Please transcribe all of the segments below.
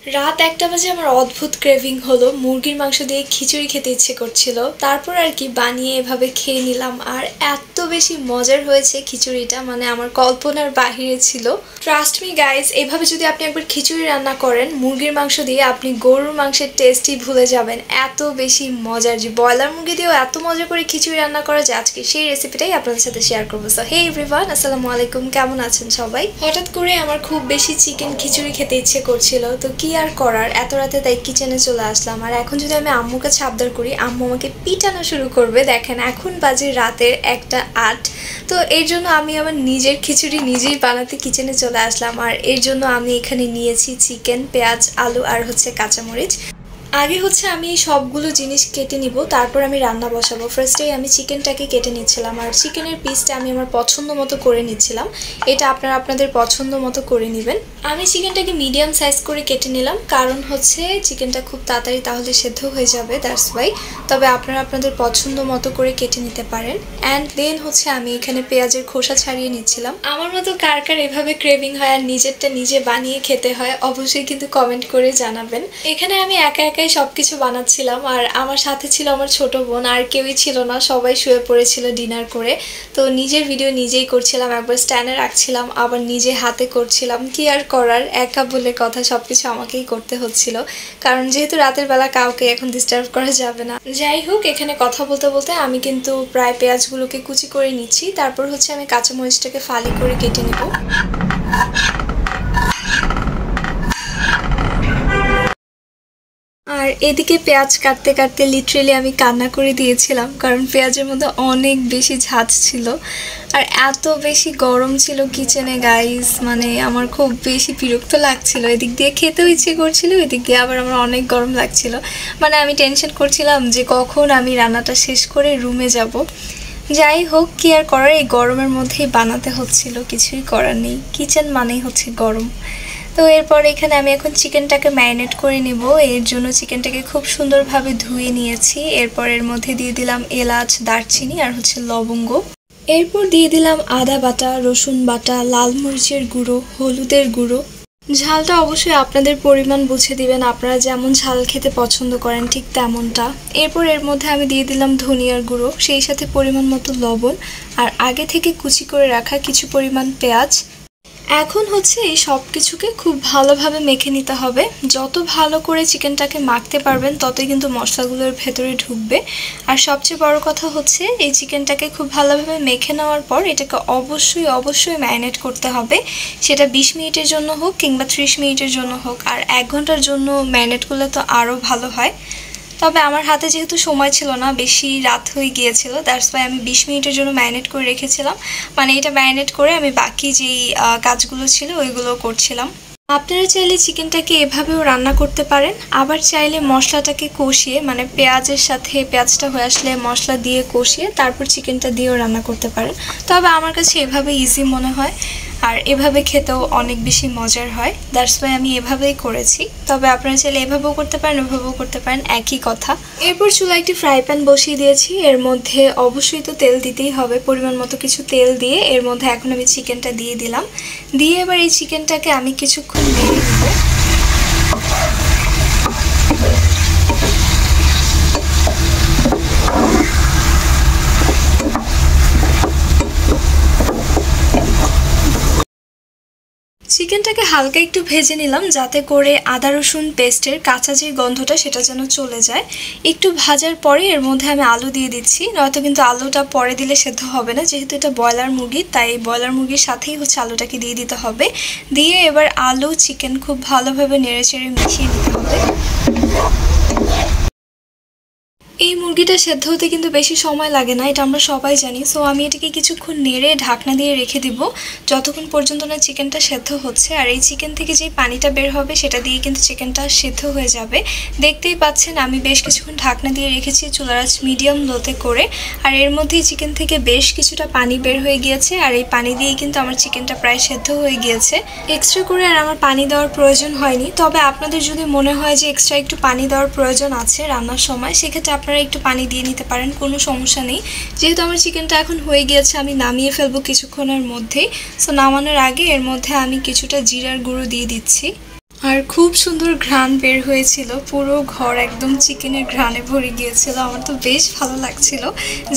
রাত ১টা বাজে আমার অদ্ভুত ক্রেভিং হলো, মুরগির মাংস দিয়ে খিচুড়ি খেতে ইচ্ছে করছিল। তারপর আর কি বানিয়ে এভাবে খেয়ে নিলাম, আর এত বেশি মজার হয়েছে খিচুড়িটা, মানে আমার কল্পনার বাহিরে ছিল। ট্রাস্ট মি গাইজ, এভাবে যদি আপনি একবার খিচুড়ি রান্না করেন মুরগির মাংস দিয়ে, আপনি গরুর মাংসের টেস্টই ভুলে যাবেন। এত বেশি মজার, যে ব্রয়লার মুরগি দিয়েও এত মজা করে খিচুড়ি রান্না করা যায়, আজকে সেই রেসিপিটাই আপনাদের সাথে শেয়ার করবো। সো হে এভরিওয়ান, আসসালামু আলাইকুম, কেমন আছেন সবাই? হঠাৎ করে আমার খুব বেশি চিকেন খিচুড়ি খেতে ইচ্ছে করছিল, তো কি আর করার, এত রাতে তাই কিচেনে চলে আসলাম। আর এখন যদি আমি আম্মুর কাছে আবদার করি, আম্মু আমাকে পিটানো শুরু করবে। দেখেন এখন বাজে রাতের 1টা 8, তো এর জন্য আমি আমার নিজের খিচুড়ি নিজেই বানাতে কিচেনে চলে আসলাম। আর এর জন্য আমি এখানে নিয়েছি চিকেন, পেঁয়াজ, আলু আর হচ্ছে কাঁচামরিচ। আগে হচ্ছে আমি সবগুলো জিনিস কেটে নিব, তারপর আমি রান্না বসাবো। ফার্স্টেই আমি চিকেনটাকে কেটে নিচ্ছিলাম, আর চিকেনের পিসটা আমি আমার পছন্দ মতো করে নিচ্ছিলাম। এটা আপনারা আপনাদের পছন্দ মতো করে নেবেন। আমি চিকেনটাকে মিডিয়াম সাইজ করে কেটে নিলাম, কারণ হচ্ছে চিকেনটা খুব তাড়াতাড়ি তাহলে সেদ্ধ হয়ে যাবে, দ্যাটস ওয়াই। তবে আপনারা আপনাদের পছন্দ মতো করে কেটে নিতে পারেন। অ্যান্ড দেন হচ্ছে আমি এখানে পেঁয়াজের খোসা ছাড়িয়ে নিচ্ছিলাম। আমার মতো কার কার এভাবে ক্রেভিং হয় আর নিজেরটা নিজে বানিয়ে খেতে হয়, অবশ্যই কিন্তু কমেন্ট করে জানাবেন। এখানে আমি একা একাই সবকিছু বানাচ্ছিলাম, আর আমার সাথে ছিল আমার ছোট বোন, আর কেউই ছিল না, সবাই শুয়ে পড়েছিল ডিনার করে। তো নিজের ভিডিও নিজেই করছিলাম, একবার স্ট্যান্ডে রাখছিলাম, আবার নিজে হাতে করছিলাম। কি আর করার, একা বলে কথা, সবকিছু আমাকেই করতে হচ্ছিল, কারণ যেহেতু রাতের বেলা কাউকে এখন ডিস্টার্ব করা যাবে না। যাই হোক, এখানে কথা বলতে বলতে আমি কিন্তু প্রায় পেঁয়াজগুলোকে কুচি করে নিচ্ছি। তারপর হচ্ছে আমি কাঁচামরিচটাকে ফালি করে কেটে নেব। আর এদিকে পেঁয়াজ কাটতে কাটতে লিটারেলি আমি কান্না করে দিয়েছিলাম, কারণ পেঁয়াজের মধ্যে অনেক বেশি ঝাঁজ ছিল, আর এত বেশি গরম ছিল কিচেনে গাইস, মানে আমার খুব বেশি বিরক্ত লাগছিল। এদিক দিয়ে খেতেও ইচ্ছে করছিল, এদিক দিয়ে আবার আমার অনেক গরম লাগছিল। মানে আমি টেনশন করছিলাম যে কখন আমি রান্নাটা শেষ করে রুমে যাব। যাই হোক, কি আর করার, এই গরমের মধ্যেই বানাতে হচ্ছিল, কিছুই করার নেই, কিচেন মানেই হচ্ছে গরম। তো এরপর এখানে আমি এখন চিকেনটাকে ম্যারিনেট করে নিব। এর জন্য চিকেনটাকে খুব সুন্দরভাবে ধুয়ে নিয়েছি। এরপর এর মধ্যে দিয়ে দিলাম এলাচ, দারচিনি আর হচ্ছে লবঙ্গ। এরপর দিয়ে দিলাম আদা বাটা, রসুন বাটা, লাল মরিচের গুঁড়ো, হলুদের গুঁড়ো। ঝালটা অবশ্যই আপনাদের পরিমাণ বুঝে দিবেন, আপনারা যেমন ঝাল খেতে পছন্দ করেন ঠিক তেমনটা। এরপর এর মধ্যে আমি দিয়ে দিলাম ধনিয়ার গুঁড়ো, সেই সাথে পরিমাণ মতো লবণ, আর আগে থেকে কুচি করে রাখা কিছু পরিমাণ পেঁয়াজ। এখন হচ্ছে এই সব কিছুকে খুব ভালোভাবে মেখে নিতে হবে। যত ভালো করে চিকেনটাকে মাখতে পারবেন ততই কিন্তু মশলাগুলোর ভেতরে ঢুকবে। আর সবচেয়ে বড় কথা হচ্ছে এই চিকেনটাকে খুব ভালোভাবে মেখে নেওয়ার পর এটাকে অবশ্যই অবশ্যই ম্যারিনেট করতে হবে। সেটা 20 মিনিটের জন্য হোক কিংবা 30 মিনিটের জন্য হোক, আর 1 ঘন্টার জন্য ম্যারিনেট করলে তো আরও ভালো হয়। তবে আমার হাতে যেহেতু সময় ছিল না, বেশি রাত হয়ে গিয়েছিল, দ্যাটস ওয়াই আমি 20 মিনিটের জন্য ম্যারিনেট করে রেখেছিলাম। মানে এটা ম্যারিনেট করে আমি বাকি যেই কাজগুলো ছিল ওইগুলো করছিলাম। আপনারা চাইলে চিকেনটাকে এভাবেও রান্না করতে পারেন, আবার চাইলে মশলাটাকে কষিয়ে, মানে পেঁয়াজের সাথে পেঁয়াজটা হয়ে আসলে মশলা দিয়ে কষিয়ে তারপর চিকেনটা দিয়েও রান্না করতে পারেন। তবে আমার কাছে এভাবে ইজি মনে হয়, আর এভাবে খেতেও অনেক বেশি মজার হয়, দ্যাটস ওয়াই আমি এভাবেই করেছি। তবে আপনারা চাইলে এভাবেও করতে পারেন, ওভাবেও করতে পারেন, একই কথা। এরপর চুলায় একটি ফ্রাই প্যান বসিয়ে দিয়েছি, এর মধ্যে অবশ্যই তো তেল দিতেই হবে। পরিমাণ মতো কিছু তেল দিয়ে এর মধ্যে এখন আমি চিকেনটা দিয়ে দিলাম। দিয়ে এবার এই চিকেনটাকে আমি কিছুক্ষণ নেড়ে নেব। চিকেনটাকে হালকা একটু ভেজে নিলাম, যাতে করে আদা রসুন পেস্টের কাঁচা যে গন্ধটা সেটা যেন চলে যায়। একটু ভাজার পরে এর মধ্যে আমি আলু দিয়ে দিচ্ছি, নয়তো কিন্তু আলুটা পরে দিলে সেদ্ধ হবে না, যেহেতু এটা ব্রয়লার মুরগি, তাই ব্রয়লার মুরগির সাথেই হচ্ছে আলুটাকে দিয়ে দিতে হবে। দিয়ে এবার আলু চিকেন খুব ভালোভাবে নেড়েচেড়ে মিশিয়ে নিতে হবে। এই মুরগিটা সেদ্ধ হতে কিন্তু বেশি সময় লাগে না, এটা আমরা সবাই জানি। সো আমি এটাকে কিছুক্ষণ নেড়ে ঢাকনা দিয়ে রেখে দিব, যতক্ষণ পর্যন্ত না চিকেনটা সেদ্ধ হচ্ছে। আর এই চিকেন থেকে যেই পানিটা বের হবে সেটা দিয়ে কিন্তু চিকেনটা সেদ্ধ হয়ে যাবে। দেখতেই পাচ্ছেন আমি বেশ কিছুক্ষণ ঢাকনা দিয়ে রেখেছি চুলার আঁচ মিডিয়াম লোতে করে, আর এর মধ্যেই চিকেন থেকে বেশ কিছুটা পানি বের হয়ে গিয়েছে। আর এই পানি দিয়েই কিন্তু আমার চিকেনটা প্রায় সেদ্ধ হয়ে গিয়েছে। এক্সট্রা করে আর আমার পানি দেওয়ার প্রয়োজন হয়নি। তবে আপনাদের যদি মনে হয় যে এক্সট্রা একটু পানি দেওয়ার প্রয়োজন আছে রান্নার সময়, সেক্ষেত্রে আপনারা একটু পানি দিয়ে নিতে পারেন, কোনো সমস্যা নেই। যেহেতু আমার চিকেনটা এখন হয়ে গিয়েছে, আমি নামিয়ে ফেলবো কিছুক্ষণের মধ্যেই। সো নামানোর আগে এর মধ্যে আমি কিছুটা জিরার গুঁড়ো দিয়ে দিচ্ছি। আর খুব সুন্দর ঘ্রাণ বের হয়েছিল, পুরো ঘর একদম চিকেনের ঘ্রাণে ভরে গিয়েছিল। আমার তো বেশ ভালো লাগছিল।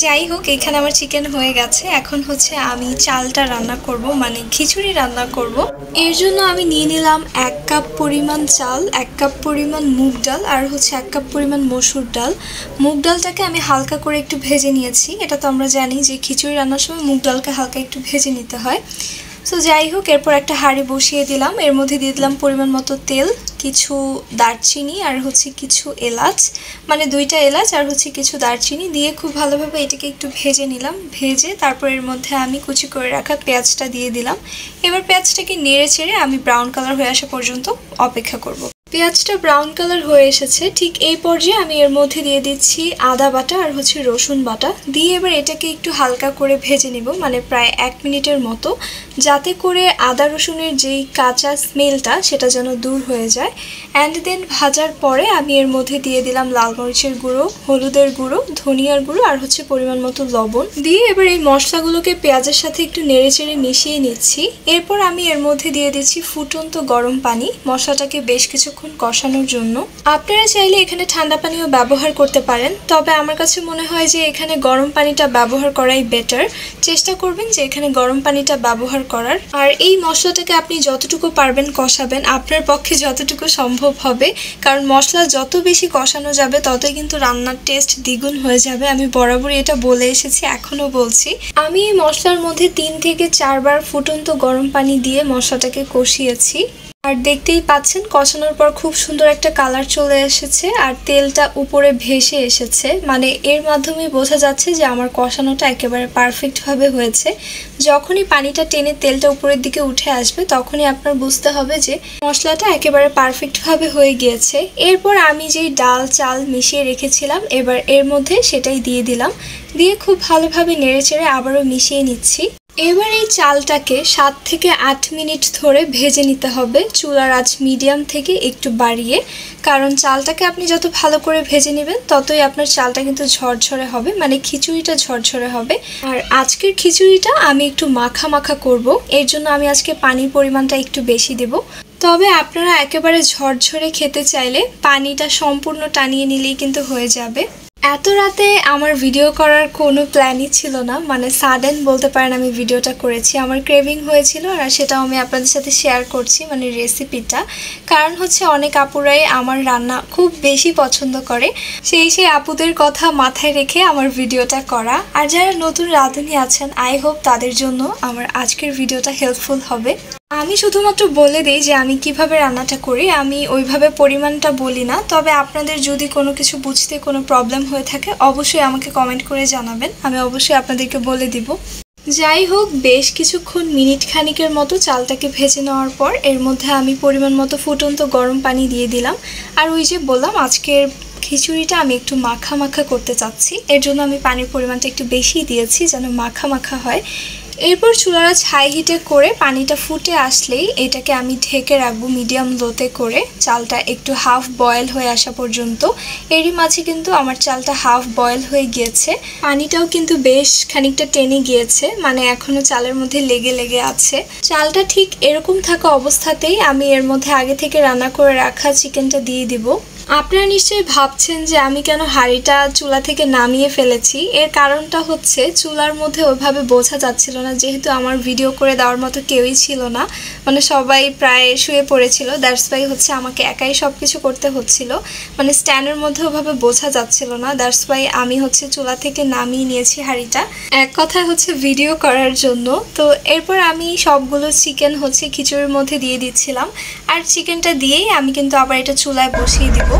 যাই হোক, এখানে আমার চিকেন হয়ে গেছে। এখন হচ্ছে আমি চালটা রান্না করব, মানে খিচুড়ি রান্না করব। এর জন্য আমি নিয়ে নিলাম 1 কাপ পরিমাণ চাল, 1 কাপ পরিমাণ মুগ ডাল, আর হচ্ছে 1 কাপ পরিমাণ মসুর ডাল। মুগ ডালটাকে আমি হালকা করে একটু ভেজে নিয়েছি। এটা তো আমরা জানি যে খিচুড়ি রান্নার সময় মুগ ডালকে হালকা একটু ভেজে নিতে হয়। সো যাই হোক, এরপর একটা হাঁড়ি বসিয়ে দিলাম। এর মধ্যে দিয়ে দিলাম পরিমাণ মতো তেল, কিছু দারচিনি আর হচ্ছে কিছু এলাচ, মানে 2টা এলাচ আর হচ্ছে কিছু দারচিনি দিয়ে খুব ভালোভাবে এটাকে একটু ভেজে নিলাম। ভেজে তারপর এর মধ্যে আমি কুচি করে রাখা পেঁয়াজটা দিয়ে দিলাম। এবার পেঁয়াজটাকে নেড়ে চেড়ে আমি ব্রাউন কালার হয়ে আসা পর্যন্ত অপেক্ষা করব। পেঁয়াজটা ব্রাউন কালার হয়ে এসেছে, ঠিক এই পর্যায়ে আমি এর মধ্যে দিয়ে দিচ্ছি আদা বাটা আর হচ্ছে রসুন বাটা দিয়ে এবার এটাকে একটু হালকা করে ভেজে নিব, মানে প্রায় 1 মিনিটের মতো, যাতে করে আদা রসুনের যেই কাঁচা স্মেলটা সেটা যেন দূর হয়ে যায়। অ্যান্ড দেন ভাজার পরে আমি এর মধ্যে দিয়ে দিলাম লাল মরিচের গুঁড়ো, হলুদের গুঁড়ো, ধনিয়ার গুঁড়ো আর হচ্ছে পরিমাণ মতো লবণ দিয়ে এবার এই মশলাগুলোকে পেঁয়াজের সাথে একটু নেড়ে চেড়ে মিশিয়ে নিচ্ছি। এরপর আমি এর মধ্যে দিয়ে দিচ্ছি ফুটন্ত গরম পানি, মশলাটাকে বেশ কিছুক্ষণ কষানোর জন্য। আপনারা চাইলে এখানে ঠান্ডা পানিও ব্যবহার করতে পারেন, তবে আমার কাছে মনে হয় যে এখানে গরম পানিটা ব্যবহার করাই বেটার। চেষ্টা করবেন যে এখানে গরম পানিটা ব্যবহার করার। আর এই মশলাটাকে আপনি যতটুকু পারবেন কষাবেন, আপনার পক্ষে যতটুকু সম্ভব হবে, কারণ মশলা যত বেশি কষানো যাবে ততই কিন্তু রান্নার টেস্ট দ্বিগুণ হয়ে যাবে। আমি বরাবরই এটা বলে এসেছি, এখনো বলছি। আমি এই মশলার মধ্যে 3 থেকে 4 বার ফুটন্ত গরম পানি দিয়ে মশলাটাকে কষিয়েছি। আর দেখতেই পাচ্ছেন কষানোর পর খুব সুন্দর একটা কালার চলে এসেছে আর তেলটা উপরে ভেসে এসেছে, মানে এর মাধ্যমে বোঝা যাচ্ছে যে আমার কষানোটা একেবারে পারফেক্টভাবে হয়েছে। যখনই পানিটা টেনে তেলটা উপরের দিকে উঠে আসবে তখনই আপনার বুঝতে হবে যে মশলাটা একেবারে পারফেক্টভাবে হয়ে গিয়েছে। এরপর আমি যেই ডাল চাল মিশিয়ে রেখেছিলাম এবার এর মধ্যে সেটাই দিয়ে দিলাম, দিয়ে খুব ভালোভাবে নেড়েচেড়ে আবারও মিশিয়ে নিচ্ছি। এবার এই চালটাকে 7 থেকে 8 মিনিট ধরে ভেজে নিতে হবে, চুলার আঁচ মিডিয়াম থেকে একটু বাড়িয়ে, কারণ চালটাকে আপনি যত ভালো করে ভেজে নেবেন ততই আপনার চালটা কিন্তু ঝরঝরে হবে, মানে খিচুড়িটা ঝরঝরে হবে। আর আজকের খিচুড়িটা আমি একটু মাখা মাখা করব, এর জন্য আমি আজকে পানির পরিমাণটা একটু বেশি দেব। তবে আপনারা একেবারে ঝরঝরে খেতে চাইলে পানিটা সম্পূর্ণ টানিয়ে নিলেই কিন্তু হয়ে যাবে। এত রাতে আমার ভিডিও করার কোনো প্ল্যানই ছিল না, মানে সাডেন বলতে পারেন আমি ভিডিওটা করেছি। আমার ক্রেভিং হয়েছিল আর সেটাও আমি আপনাদের সাথে শেয়ার করছি, মানে রেসিপিটা। কারণ হচ্ছে অনেক আপুরাই আমার রান্না খুব বেশি পছন্দ করে, সেই আপুদের কথা মাথায় রেখে আমার ভিডিওটা করা। আর যারা নতুন রাঁধুনি আছেন, আই হোপ তাদের জন্য আমার আজকের ভিডিওটা হেল্পফুল হবে। আমি শুধুমাত্র বলে দিই যে আমি কিভাবে রান্নাটা করি, আমি ওইভাবে পরিমাণটা বলি না। তবে আপনাদের যদি কোনো কিছু বুঝতে কোনো প্রবলেম হয়ে থাকে অবশ্যই আমাকে কমেন্ট করে জানাবেন, আমি অবশ্যই আপনাদেরকে বলে দিব। যাই হোক, বেশ কিছুক্ষণ মিনিট খানিকের মতো চালটাকে ভেজে নেওয়ার পর এর মধ্যে আমি পরিমাণ মতো ফুটন্ত গরম পানি দিয়ে দিলাম। আর ওই যে বললাম আজকের খিচুড়িটা আমি একটু মাখা মাখা করতে চাচ্ছি, এর জন্য আমি পানির পরিমাণটা একটু বেশি দিয়েছি যেন মাখা মাখা হয়। এরপর চুলার আঁচ হাই হিটে করে পানিটা ফুটে আসলেই এটাকে আমি ঢেকে রাখবো মিডিয়াম লোতে করে, চালটা একটু হাফ বয়েল হয়ে আসা পর্যন্ত। এরই মাঝে কিন্তু আমার চালটা হাফ বয়েল হয়ে গিয়েছে, পানিটাও কিন্তু বেশ খানিকটা টেনে গিয়েছে, মানে এখনো চালের মধ্যে লেগে লেগে আছে। চালটা ঠিক এরকম থাকা অবস্থাতেই আমি এর মধ্যে আগে থেকে রান্না করে রাখা চিকেনটা দিয়ে দিব। আপনারা নিশ্চয়ই ভাবছেন যে আমি কেন হাঁড়িটা চুলা থেকে নামিয়ে ফেলেছি। এর কারণটা হচ্ছে চুলার মধ্যে ওইভাবে বোঝা যাচ্ছিল না, যেহেতু আমার ভিডিও করে দেওয়ার মতো কেউই ছিল না, মানে সবাই প্রায় শুয়ে পড়েছিল। দ্যাটস ওয়াই হচ্ছে আমাকে একাই সব কিছু করতে হচ্ছিল, মানে স্ট্যান্ডের মধ্যে ওভাবে বোঝা যাচ্ছিল না। দ্যাটস ওয়াই আমি হচ্ছে চুলা থেকে নামিয়ে নিয়েছি হাঁড়িটা, এক কথায় হচ্ছে ভিডিও করার জন্য। তো এরপর আমি সবগুলো চিকেন হচ্ছে খিচুড়ির মধ্যে দিয়ে দিচ্ছিলাম, আর চিকেনটা দিয়েই আমি কিন্তু আবার এটা চুলায় বসিয়ে দিব।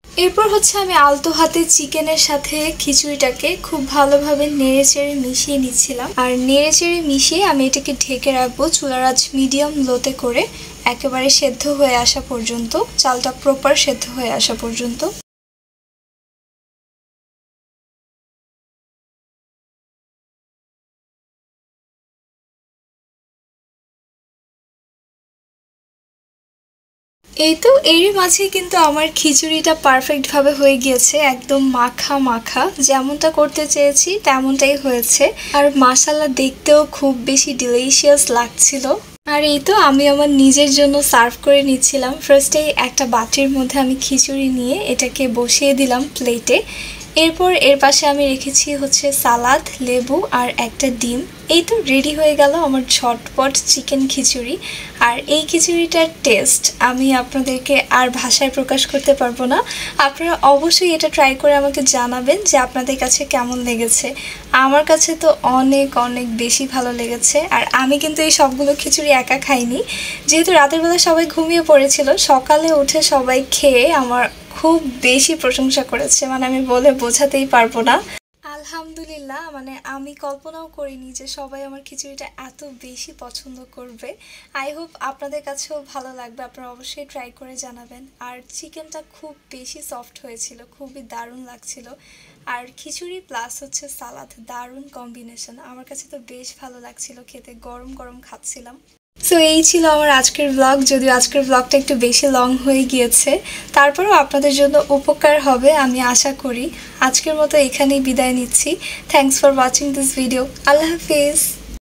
এরপর হচ্ছে আমি আলতো হাতে চিকেনের সাথে খিচুড়িটাকে খুব ভালোভাবে নেড়েচেড়ে মিশিয়ে নিচ্ছিলাম, আর নেড়েচেড়ে মিশিয়ে আমি এটাকে ঢেকে রাখবো চুলার আঁচ মিডিয়াম লোতে করে, একেবারে সেদ্ধ হয়ে আসা পর্যন্ত, চালটা প্রপার সেদ্ধ হয়ে আসা পর্যন্ত। এই তো এরই মাঝে কিন্তু আমার খিচুড়িটা পারফেক্টভাবে হয়ে গিয়েছে, একদম মাখা মাখা, যেমনটা করতে চেয়েছি তেমনটাই হয়েছে। আর মাশাআল্লাহ দেখতেও খুব বেশি ডিলিশিয়াস লাগছিল। আর এই তো আমি আমার নিজের জন্য সার্ভ করে নিচ্ছিলাম। ফার্স্টে একটা বাটির মধ্যে আমি খিচুড়ি নিয়ে এটাকে বসিয়ে দিলাম প্লেটে। এরপর এর পাশে আমি রেখেছি হচ্ছে সালাদ, লেবু আর একটা ডিম। এই তো রেডি হয়ে গেল আমার ঝটপট চিকেন খিচুড়ি। আর এই খিচুড়িটার টেস্ট আমি আপনাদেরকে আর ভাষায় প্রকাশ করতে পারবো না। আপনারা অবশ্যই এটা ট্রাই করে আমাকে জানাবেন যে আপনাদের কাছে কেমন লেগেছে। আমার কাছে তো অনেক অনেক বেশি ভালো লেগেছে। আর আমি কিন্তু এই সবগুলো খিচুড়ি একা খাইনি, যেহেতু রাতের বেলা সবাই ঘুমিয়ে পড়েছিল, সকালে উঠে সবাই খেয়ে আমার খুব বেশি প্রশংসা করেছে, মানে আমি বলে বোঝাতেই পারবো না। আলহামদুলিল্লাহ, মানে আমি কল্পনাও করিনি যে সবাই আমার খিচুড়িটা এত বেশি পছন্দ করবে। আই হোপ আপনাদের কাছেও ভালো লাগবে, আপনারা অবশ্যই ট্রাই করে জানাবেন। আর চিকেনটা খুব বেশি সফট হয়েছিল, খুবই দারুণ লাগছিল। আর খিচুড়ি প্লাস হচ্ছে সালাদ, দারুণ কম্বিনেশন। আমার কাছে তো বেশ ভালো লাগছিল খেতে, গরম গরম খাচ্ছিলাম। সো এই ছিল আমার আজকের ব্লগ, যদিও আজকের ব্লগটা একটু বেশি লং হয়ে গিয়েছে, তারপরেও আপনাদের জন্য উপকার হবে আমি আশা করি। আজকের মতো এখানেই বিদায় নিচ্ছি। Thanks for watching this video. Allah Hafiz.